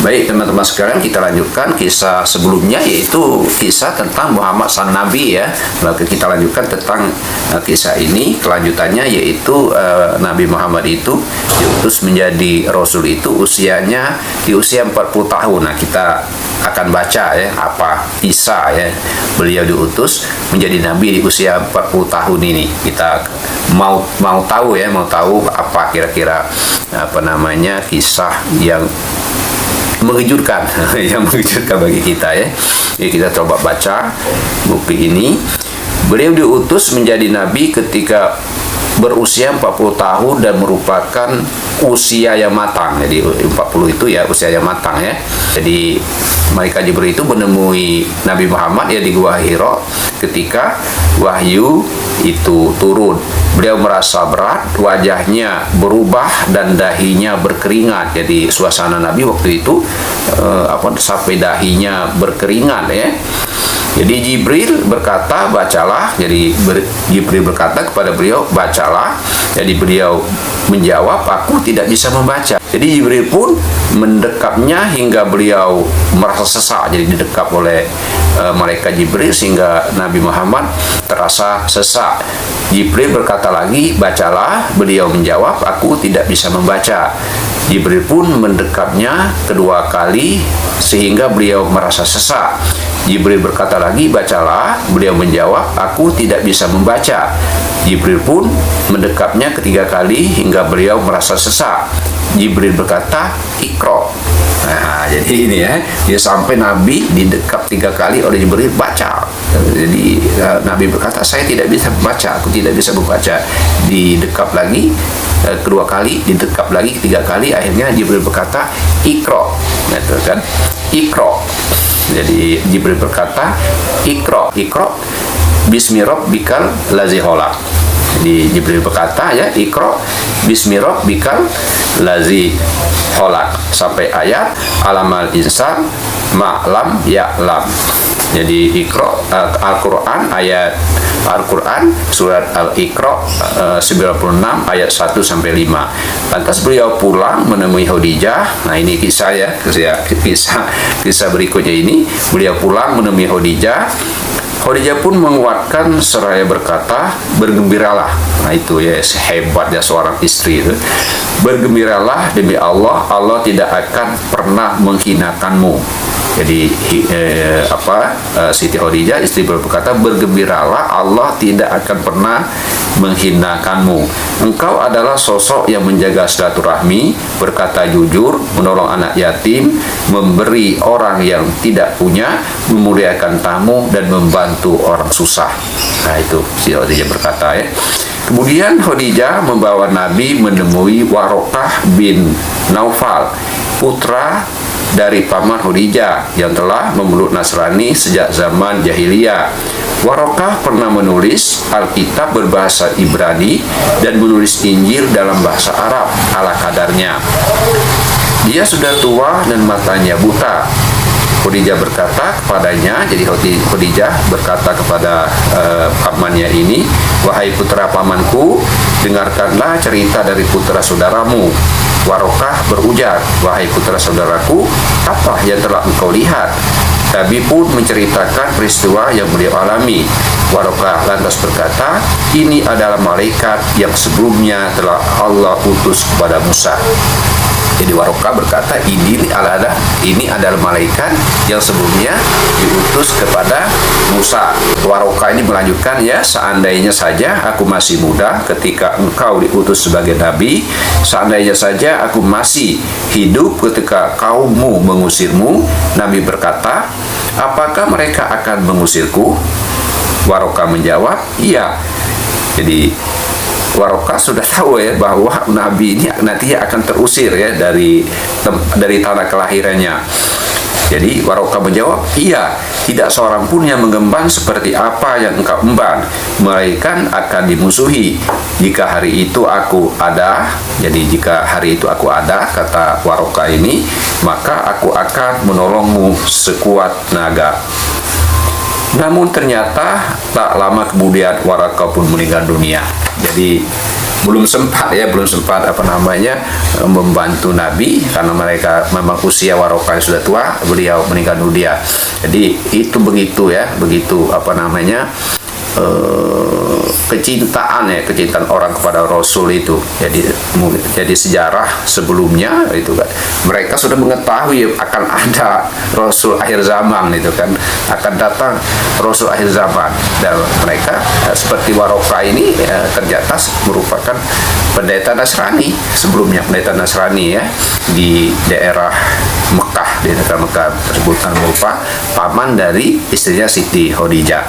Baik teman-teman sekalian, kita lanjutkan kisah sebelumnya, yaitu kisah tentang Muhammad sang Nabi ya. Maka kita lanjutkan tentang kisah ini. Kelanjutannya yaitu Nabi Muhammad itu diutus menjadi Rasul itu usianya di usia 40 tahun. Nah, kita akan baca ya apa kisah ya beliau diutus menjadi Nabi di usia 40 tahun ini. Kita mau tahu apa kira-kira kisah yang mengejutkan yang mengejutkan bagi kita ya. Jadi kita coba baca buku ini. Beliau diutus menjadi nabi ketika berusia 40 tahun dan merupakan usia yang matang. Jadi 40 itu ya usia yang matang ya. Jadi malaikat Jibril itu menemui Nabi Muhammad ya di Gua Hira ketika wahyu itu turun. Beliau merasa berat, wajahnya berubah dan dahinya berkeringat. Jadi suasana Nabi waktu itu sampai dahinya berkeringat ya. Jadi Jibril berkata, bacalah. Jadi Jibril berkata kepada beliau, bacalah. Jadi beliau menjawab, aku tidak bisa membaca. Jadi Jibril pun mendekapnya hingga beliau merasa sesak. Jadi didekap oleh malaikat Jibril sehingga Nabi Muhammad terasa sesak. Jibril berkata lagi, bacalah. Beliau menjawab, aku tidak bisa membaca. Jibril pun mendekapnya kedua kali sehingga beliau merasa sesak. Jibril berkata lagi, bacalah. Beliau menjawab, aku tidak bisa membaca. Jibril pun mendekapnya ketiga kali hingga beliau merasa sesak. Jibril berkata, Iqra. Nah, jadi ini ya, dia sampai Nabi didekap 3 kali oleh Jibril, baca. Jadi Nabi berkata, saya tidak bisa membaca, aku tidak bisa membaca. Didekap lagi kedua kali, didekap lagi 3 kali, akhirnya Jibril berkata, Iqra. Gitu kan? Iqra. Jadi Jibril berkata, Iqra, bismi rabbikal ladzi khalaq. Jadi Jibril berkata ya, Iqra bismi rabbikal ladzi khalaq sampai ayat alamal insan ma'lam ya'lam. Jadi Iqra Al-Quran ayat Al-Quran surat Al-Iqra 96 ayat 1 sampai 5. Lantas beliau pulang menemui Khadijah. Nah, ini kisah ya, kisah berikutnya ini. Beliau pulang menemui Khadijah. Khadijah pun menguatkan seraya berkata, bergembiralah. Nah, itu ya hebatnya seorang istri itu. Bergembiralah demi Allah, Allah tidak akan pernah menghinakanmu. Jadi Siti Khadijah istri berkata, bergembiralah, Allah tidak akan pernah menghinakanmu. Engkau adalah sosok yang menjaga silaturahmi, berkata jujur, menolong anak yatim, memberi orang yang tidak punya, memuliakan tamu, dan membantu orang susah. Nah, itu Siti Khadijah berkata ya. Kemudian Khadijah membawa Nabi menemui Warokah bin Naufal, putra dari paman Khadijah yang telah memeluk Nasrani sejak zaman jahiliyah. Warokah pernah menulis Alkitab berbahasa Ibrani dan menulis Injil dalam bahasa Arab ala kadarnya. Dia sudah tua dan matanya buta. Khadijah berkata kepadanya, jadi Khadijah berkata kepada pamannya ini, wahai putra pamanku, dengarkanlah cerita dari putra saudaramu. Warokah berujar, wahai putra saudaraku, apa yang telah engkau lihat? Nabi pun menceritakan peristiwa yang beliau alami. Warokah lantas berkata, ini adalah malaikat yang sebelumnya telah Allah utus kepada Musa. Jadi Warokah berkata, ini adalah malaikat yang sebelumnya diutus kepada Musa. Warokah ini melanjutkan ya, seandainya saja aku masih muda ketika engkau diutus sebagai nabi, seandainya saja aku masih hidup ketika kaummu mengusirmu. Nabi berkata, apakah mereka akan mengusirku? Warokah menjawab, iya. Jadi Warokah sudah tahu ya bahwa Nabi ini nanti akan terusir ya dari tanah kelahirannya. Jadi Warokah menjawab, iya, tidak seorang pun yang mengemban seperti apa yang engkau emban, melainkan akan dimusuhi. Jika hari itu aku ada, kata Warokah ini, maka aku akan menolongmu sekuat naga. Namun ternyata tak lama kemudian Warokah pun meninggal dunia. Jadi belum sempat membantu Nabi karena mereka memang usia Warokah sudah tua, beliau meninggal dunia. Jadi itu begitu kecintaan orang kepada Rasul itu. Jadi sejarah sebelumnya itu kan mereka sudah mengetahui akan ada Rasul akhir zaman itu kan, akan datang Rasul akhir zaman, dan mereka seperti Warokah ini ternyata merupakan pendeta Nasrani sebelumnya, pendeta Nasrani ya di daerah Mekah, di negara Mekah tersebut, merupakan paman dari istrinya Siti Khadijah.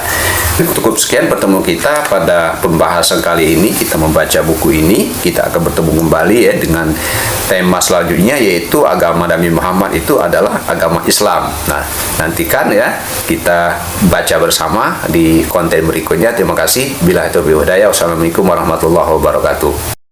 Cukup sekian pertemuan kita pada pembahasan kali ini. Kita membaca buku ini, kita akan bertemu kembali ya dengan tema selanjutnya, yaitu agama Nabi Muhammad itu adalah agama Islam. Nah, nantikan ya kita baca bersama di konten berikutnya. Terima kasih. Billahi taufiq wal hidayah. Wassalamualaikum warahmatullahi wabarakatuh.